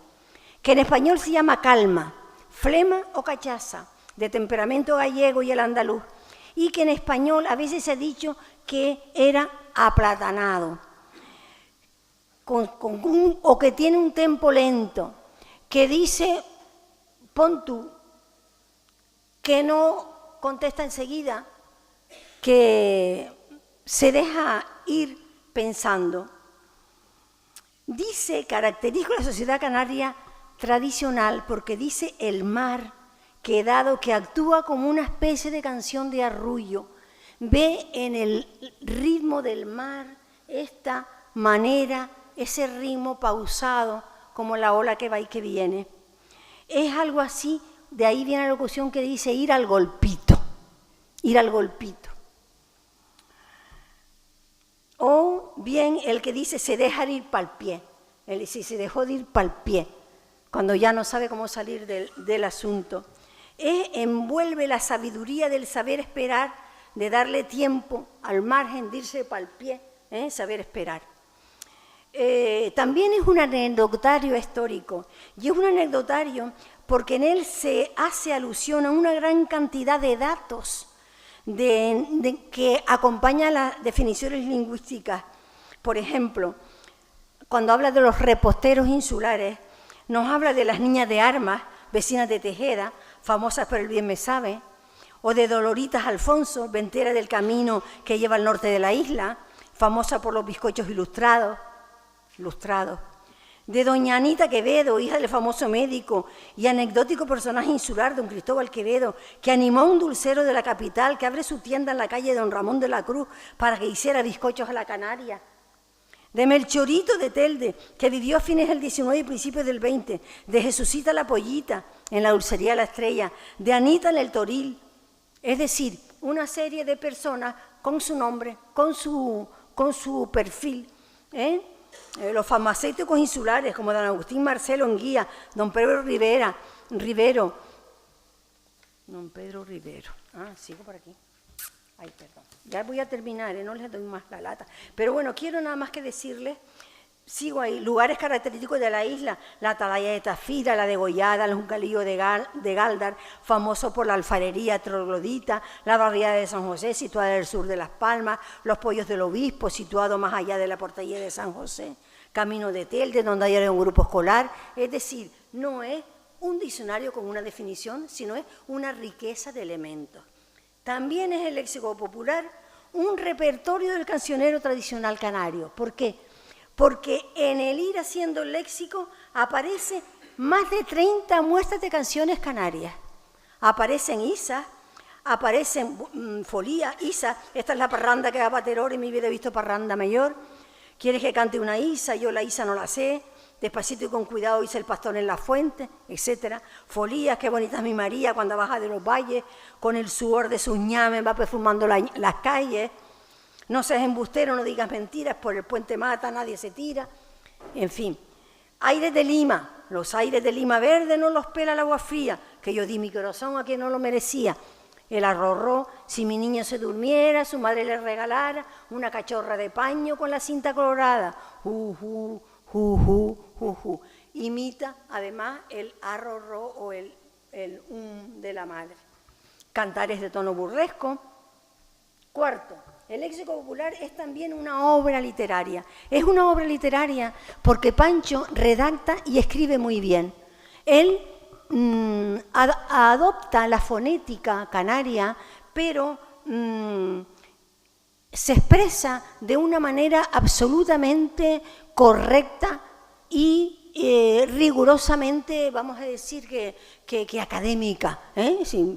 Que en español se llama calma, flema o cachaza, de temperamento gallego y el andaluz. Y que en español a veces se ha dicho que era aplatanado, o que tiene un tempo lento, que dice, pon tú, que no contesta enseguida, que se deja ir pensando. Dice, característico de la sociedad canaria tradicional, porque dice el mar, que dado que actúa como una especie de canción de arrullo, ve en el ritmo del mar esta manera, ese ritmo pausado, como la ola que va y que viene. Es algo así, de ahí viene la locución que dice ir al golpito, ir al golpito. O bien el que dice se deja de ir para el pie, él dice se dejó de ir para el pie, cuando ya no sabe cómo salir del asunto. Envuelve la sabiduría del saber esperar, de darle tiempo al margen de irse para el pie, saber esperar. También es un anecdotario histórico, y es un anecdotario porque en él se hace alusión a una gran cantidad de datos que acompañan las definiciones lingüísticas. Por ejemplo, cuando habla de los reposteros insulares, nos habla de las niñas de armas, vecinas de Tejeda, famosas por el bien me sabe, o de Doloritas Alfonso, ventera del camino que lleva al norte de la isla, famosa por los bizcochos ilustrados, de doña Anita Quevedo, hija del famoso médico y anecdótico personaje insular, don Cristóbal Quevedo, que animó a un dulcero de la capital que abre su tienda en la calle don Ramón de la Cruz para que hiciera bizcochos a la Canaria. De Melchorito de Telde, que vivió a fines del 19 y principios del 20, de Jesucita la Pollita, en la dulcería La Estrella, de Anita en el Toril, es decir, una serie de personas con su nombre, con su perfil, los farmacéuticos insulares como don Agustín Marcelo Enguía, don Pedro Rivero, sigo por aquí, ay, perdón, ya voy a terminar, no les doy más la lata, pero bueno, quiero nada más que decirles, sigo ahí, lugares característicos de la isla, la atalaya de Tafira, la degollada, el juncalillo de Galdar, famoso por la alfarería troglodita, la barriada de San José, situada al sur de Las Palmas, los pollos del obispo, situado más allá de la portería de San José, Camino de Telde, donde hay un grupo escolar, es decir, no es un diccionario con una definición, sino es una riqueza de elementos. También es el léxico popular un repertorio del cancionero tradicional canario. ¿Por qué? Porque en el ir haciendo el léxico aparece más de 30 muestras de canciones canarias. Aparecen isas, aparecen folías, isa, esta es la parranda que va para Teror, en mi vida he visto parranda mayor. ¿Quieres que cante una isa? Yo la isa no la sé. Despacito y con cuidado hice el pastor en la fuente, etc. Folías, qué bonita es mi María cuando baja de los valles, con el sudor de sus ñames va perfumando las calles. No seas embustero, no digas mentiras, por el puente mata, nadie se tira. En fin, aires de Lima, los aires de Lima verde no los pela el agua fría, que yo di mi corazón a quien no lo merecía. El arrorró, si mi niño se durmiera, su madre le regalara una cachorra de paño con la cinta colorada. Ju, ju. Imita además el arrorró o el de la madre. Cantares de tono burlesco. Cuarto, el léxico popular es también una obra literaria. Es una obra literaria porque Pancho redacta y escribe muy bien. Él adopta la fonética canaria, pero se expresa de una manera absolutamente correcta y rigurosamente, vamos a decir que académica, sin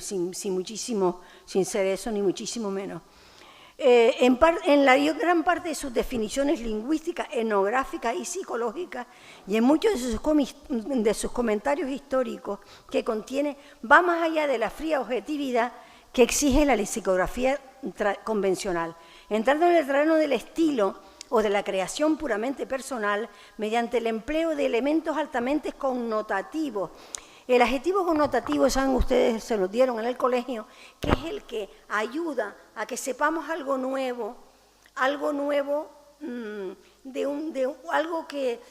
ser eso ni muchísimo menos. En la gran parte de sus definiciones lingüísticas, etnográficas y psicológicas, y en muchos de sus comentarios históricos que contiene, va más allá de la fría objetividad que exige la lexicografía convencional, entrando en el terreno del estilo o de la creación puramente personal mediante el empleo de elementos altamente connotativos. El adjetivo connotativo, saben ustedes, se lo dieron en el colegio, que es el que ayuda a que sepamos algo nuevo, algo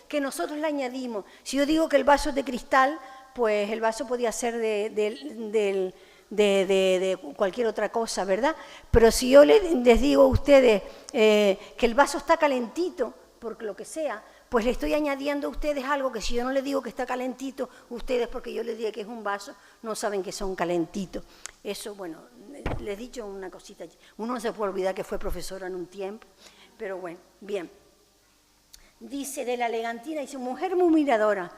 que nosotros le añadimos. Si yo digo que el vaso es de cristal, pues el vaso podía ser de cualquier otra cosa, ¿verdad? Pero si yo les digo a ustedes que el vaso está calentito, por lo que sea, pues le estoy añadiendo a ustedes algo que si yo no les digo que está calentito, ustedes, porque yo les dije que es un vaso, no saben que son calentitos. Eso, bueno, les he dicho una cosita. Uno no se puede olvidar que fue profesora en un tiempo, pero bueno, bien. Dice de la Legantina, dice, mujer muy miradora,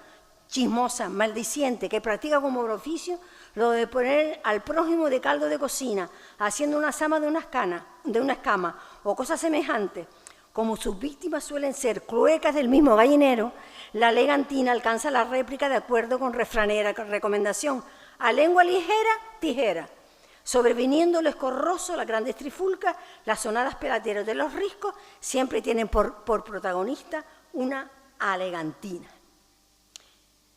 chismosa, maldiciente, que practica como oficio lo de poner al prójimo de caldo de cocina, haciendo una sama de una escama o cosas semejantes. Como sus víctimas suelen ser cluecas del mismo gallinero, la Legantina alcanza la réplica de acuerdo con refranera recomendación: a lengua ligera, tijera. Sobreviniendo el escorroso, las grandes trifulcas, las sonadas pelateras de los riscos, siempre tienen por protagonista una alegantina.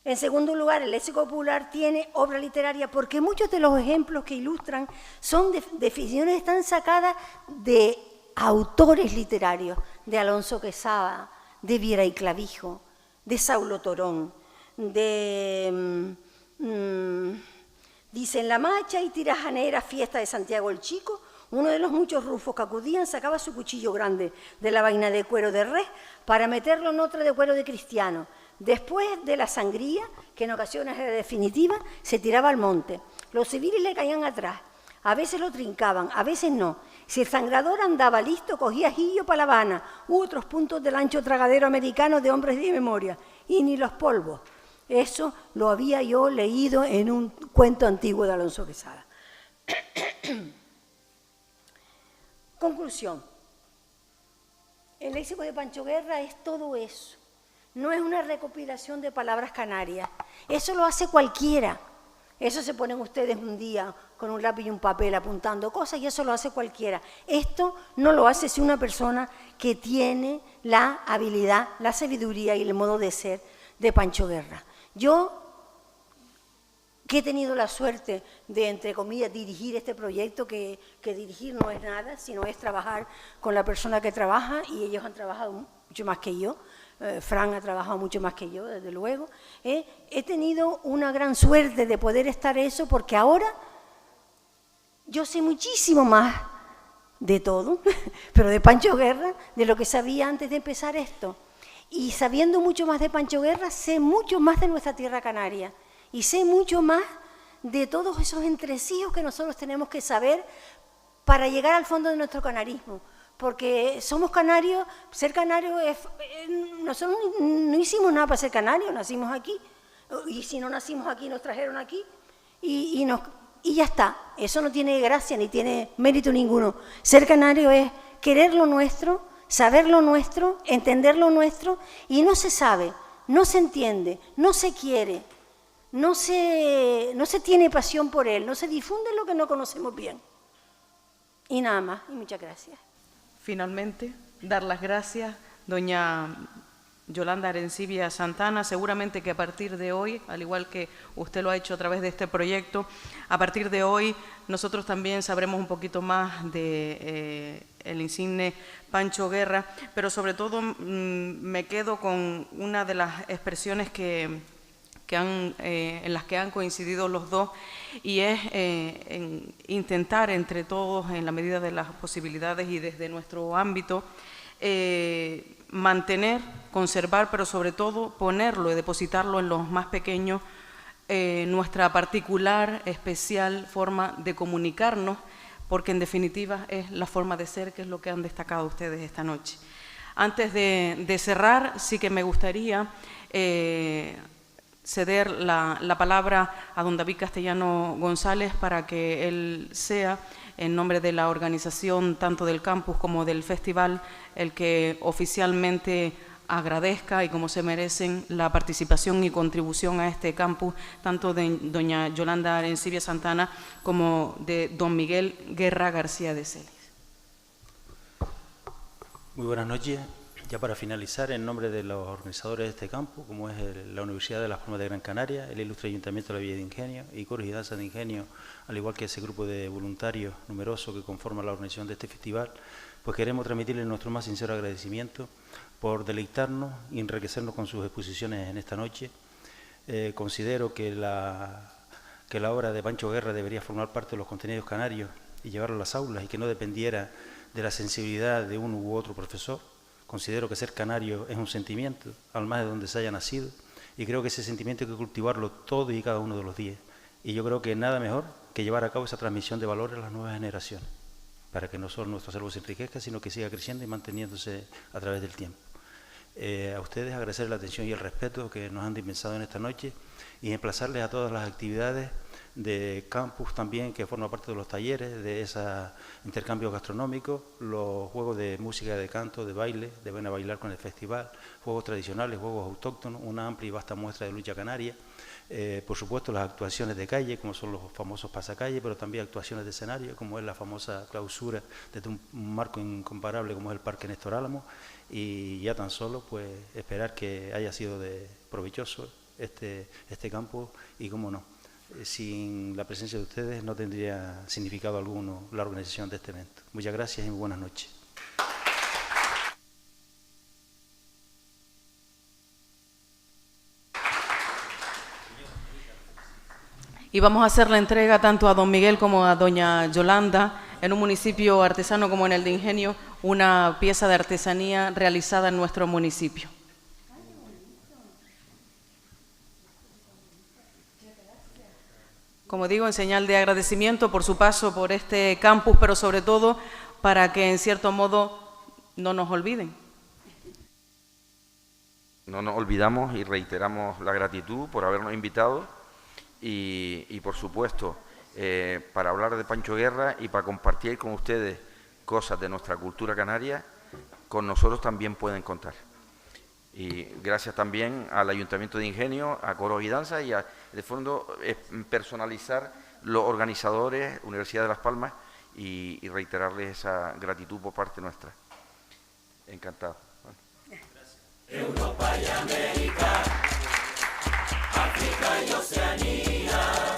En segundo lugar, el léxico popular tiene obra literaria porque muchos de los ejemplos que ilustran son definiciones que están sacadas de autores literarios, de Alonso Quesada, de Viera y Clavijo, de Saulo Torón, dice, en la macha y tirajanera fiesta de Santiago el Chico, uno de los muchos rufos que acudían sacaba su cuchillo grande de la vaina de cuero de res para meterlo en otra de cuero de cristiano. Después de la sangría, que en ocasiones era definitiva, se tiraba al monte. Los civiles le caían atrás. A veces lo trincaban, a veces no. Si el sangrador andaba listo, cogía ajillo para La Habana u otros puntos del ancho tragadero americano de hombres de memoria. Y ni los polvos. Eso lo había yo leído en un cuento antiguo de Alonso Quesada. Conclusión. El léxico de Pancho Guerra es todo eso. No es una recopilación de palabras canarias. Eso lo hace cualquiera. Eso se ponen ustedes un día con un lápiz y un papel apuntando cosas y eso lo hace cualquiera. Esto no lo hace si una persona que tiene la habilidad, la sabiduría y el modo de ser de Pancho Guerra. Yo, que he tenido la suerte de, entre comillas, dirigir este proyecto, que dirigir no es nada, sino es trabajar con la persona que trabaja y ellos han trabajado mucho más que yo. Fran ha trabajado mucho más que yo, desde luego. He tenido una gran suerte de poder estar eso porque ahora yo sé muchísimo más de todo, pero de Pancho Guerra, de lo que sabía antes de empezar esto. Y sabiendo mucho más de Pancho Guerra, sé mucho más de nuestra tierra canaria y sé mucho más de todos esos entresijos que nosotros tenemos que saber para llegar al fondo de nuestro canarismo. Porque somos canarios, ser canario es... Nosotros no hicimos nada para ser canarios, nacimos aquí. Y si no nacimos aquí, nos trajeron aquí. Y ya está. Eso no tiene gracia ni tiene mérito ninguno. Ser canario es querer lo nuestro, saber lo nuestro, entender lo nuestro, y no se sabe, no se entiende, no se quiere, no se tiene pasión por él, no se difunde lo que no conocemos bien. Y nada más, y muchas gracias. Finalmente, dar las gracias, doña Yolanda Arencibia Santana. Seguramente que a partir de hoy, al igual que usted lo ha hecho a través de este proyecto, a partir de hoy nosotros también sabremos un poquito más de el insigne Pancho Guerra, pero sobre todo me quedo con una de las expresiones en las que han coincidido los dos, y es en intentar entre todos, en la medida de las posibilidades y desde nuestro ámbito, mantener, conservar, pero sobre todo ponerlo y depositarlo en los más pequeños, nuestra particular, especial forma de comunicarnos, porque en definitiva es la forma de ser, que es lo que han destacado ustedes esta noche. Antes de cerrar, sí que me gustaría ceder la palabra a don David Castellano González para que él sea, en nombre de la organización tanto del campus como del festival, el que oficialmente agradezca, y como se merecen, la participación y contribución a este campus, tanto de doña Yolanda Arencibia Santana como de don Miguel Guerra García de Celis. Muy buenas noches. Ya para finalizar, en nombre de los organizadores de este campo, como es la Universidad de Las Palmas de Gran Canaria, el Ilustre Ayuntamiento de la Villa de Ingenio y Coros y Danzas de Ingenio, al igual que ese grupo de voluntarios numeroso que conforma la organización de este festival, pues queremos transmitirles nuestro más sincero agradecimiento por deleitarnos y enriquecernos con sus exposiciones en esta noche. Considero que la obra de Pancho Guerra debería formar parte de los contenidos canarios y llevarlo a las aulas, y que no dependiera de la sensibilidad de uno u otro profesor. Considero que ser canario es un sentimiento, al más de donde se haya nacido, y creo que ese sentimiento hay que cultivarlo todo y cada uno de los días. Y yo creo que nada mejor que llevar a cabo esa transmisión de valores a las nuevas generaciones, para que no solo nuestro acervo se enriquezca, sino que siga creciendo y manteniéndose a través del tiempo. A ustedes agradecer la atención y el respeto que nos han dispensado en esta noche, y emplazarles a todas las actividades de campus también, que forman parte de los talleres, de ese intercambio gastronómico, los juegos de música, de canto, de baile, de ven a bailar con el festival, juegos tradicionales, juegos autóctonos, una amplia y vasta muestra de lucha canaria, por supuesto las actuaciones de calle, como son los famosos pasacalle, pero también actuaciones de escenario, como es la famosa clausura desde un marco incomparable como es el Parque Néstor Álamo, y ya tan solo pues esperar que haya sido provechoso este campo, y cómo no, sin la presencia de ustedes no tendría significado alguno la organización de este evento. Muchas gracias y muy buenas noches. Y vamos a hacer la entrega tanto a don Miguel como a doña Yolanda, en un municipio artesano como en el de Ingenio, una pieza de artesanía realizada en nuestro municipio. Como digo, en señal de agradecimiento por su paso por este campus, pero sobre todo para que en cierto modo no nos olviden. No nos olvidamos y reiteramos la gratitud por habernos invitado y por supuesto, para hablar de Pancho Guerra y para compartir con ustedes cosas de nuestra cultura canaria, con nosotros también pueden contar. Y gracias también al Ayuntamiento de Ingenio, a Coros y Danza, y de fondo personalizar los organizadores, Universidad de Las Palmas, y reiterarles esa gratitud por parte nuestra. Encantado. Gracias. Europa y América, África y Oceanía.